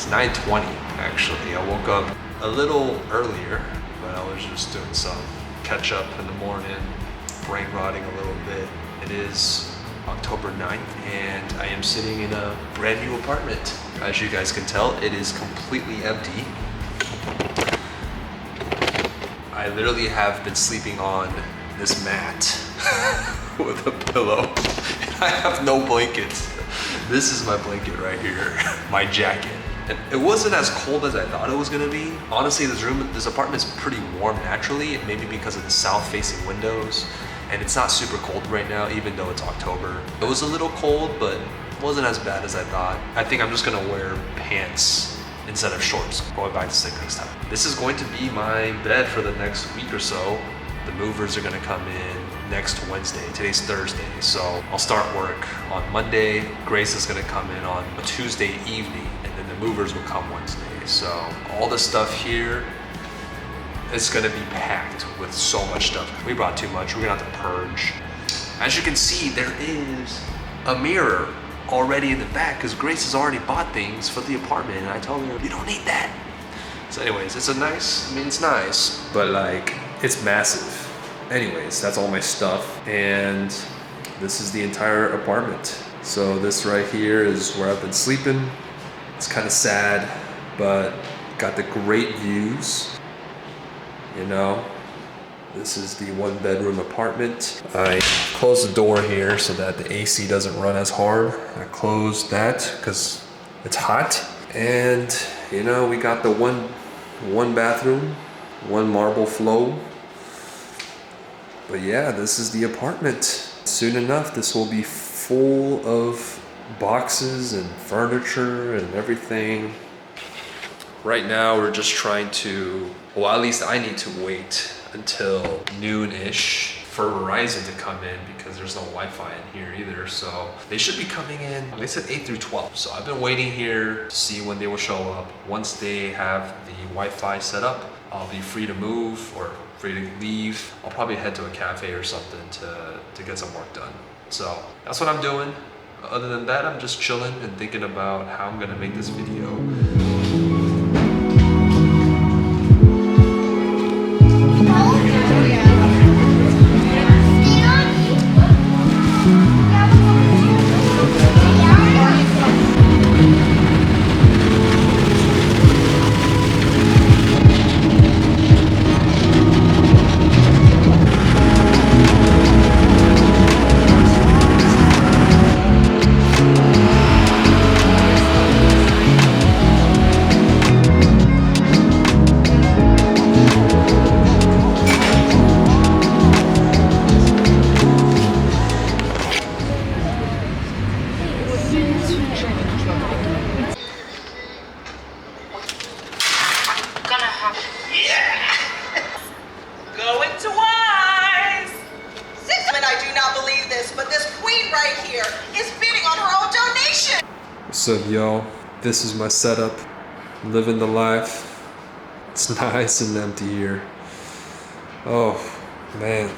It's 9:20 actually. I woke up a little earlier, but I was just doing some catch up in the morning, brain rotting a little bit. It is October 9th and I am sitting in a brand new apartment. As you guys can tell, it is completely empty. I literally have been sleeping on this mat with a pillow. I have no blankets. This is my blanket right here, my jacket. And it wasn't as cold as I thought it was gonna be. Honestly, this apartment is pretty warm naturally, maybe because of the south-facing windows. And it's not super cold right now, even though it's October. It was a little cold, but it wasn't as bad as I thought. I think I'm just gonna wear pants instead of shorts, going back to sleep next time. This is going to be my bed for the next week or so. The movers are gonna come in next Wednesday. Today's Thursday, so I'll start work on Monday. Grace is gonna come in on a Tuesday evening, and then the movers will come Wednesday. So all the stuff here, it's gonna be packed with so much stuff. We brought too much, we're gonna have to purge. As you can see, there is a mirror already in the back because Grace has already bought things for the apartment and I told her, you don't need that. So anyways, it's nice, but like, it's massive. Anyways, that's all my stuff and this is the entire apartment. So this right here is where I've been sleeping. It's kind of sad, but got the great views. You know, this is the 1-bedroom apartment. I closed the door here so that the AC doesn't run as hard. I closed that because it's hot. And you know, we got the one bathroom, one marble flow. But yeah, this is the apartment. Soon enough, this will be full of boxes and furniture and everything. Right now, we're just trying to, well, at least I need to wait until noon-ish for Verizon to come in because there's no Wi-Fi in here either. So they should be coming in, they said 8 through 12. So I've been waiting here to see when they will show up. Once they have the Wi-Fi set up, I'll be free to move or free to leave. I'll probably head to a cafe or something to get some work done. So that's what I'm doing. Other than that, I'm just chilling and thinking about how I'm gonna make this video. What's up, y'all? This is my setup. Living the life. It's nice and empty here. Oh, man.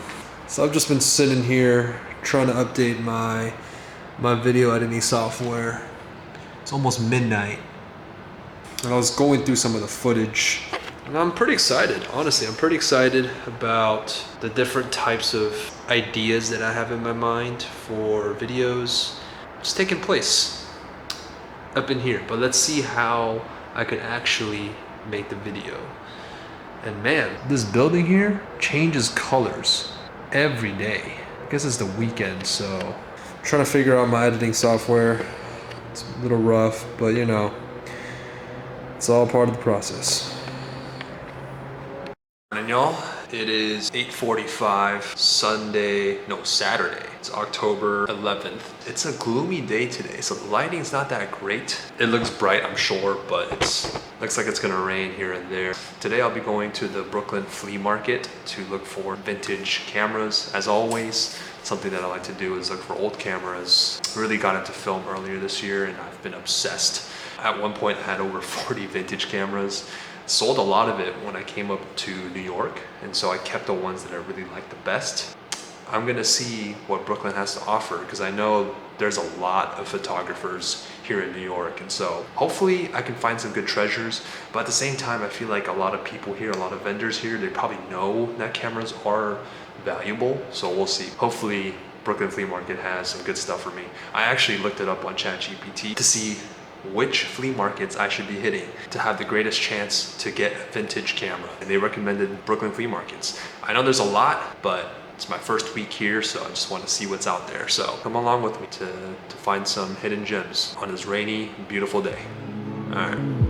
So I've just been sitting here trying to update my video editing software. It's almost midnight. And I was going through some of the footage. And I'm pretty excited, honestly. I'm pretty excited about the different types of ideas that I have in my mind for videos just taking place up in here. But let's see how I could actually make the video. And man, this building here changes colors every day. I guess it's the weekend, so I'm trying to figure out my editing software. It's a little rough, but you know, it's all part of the process. And y'all, it is 8:45 Saturday. It's October 11th. It's a gloomy day today, so the lighting's not that great. It looks bright, I'm sure, but looks like it's gonna rain here and there. Today I'll be going to the Brooklyn Flea Market to look for vintage cameras. As always, something that I like to do is look for old cameras. Really got into film earlier this year and I've been obsessed. At one point I had over 40 vintage cameras. Sold a lot of it when I came up to New York, and so I kept the ones that I really liked the best. I'm gonna see what Brooklyn has to offer because I know there's a lot of photographers here in New York. And so hopefully I can find some good treasures. But at the same time, I feel like a lot of people here, a lot of vendors here, they probably know that cameras are valuable. So we'll see. Hopefully Brooklyn Flea Market has some good stuff for me. I actually looked it up on ChatGPT to see which flea markets I should be hitting to have the greatest chance to get a vintage camera. And they recommended Brooklyn Flea Markets. I know there's a lot, but it's my first week here, so I just want to see what's out there. So come along with me to find some hidden gems on this rainy, beautiful day. All right.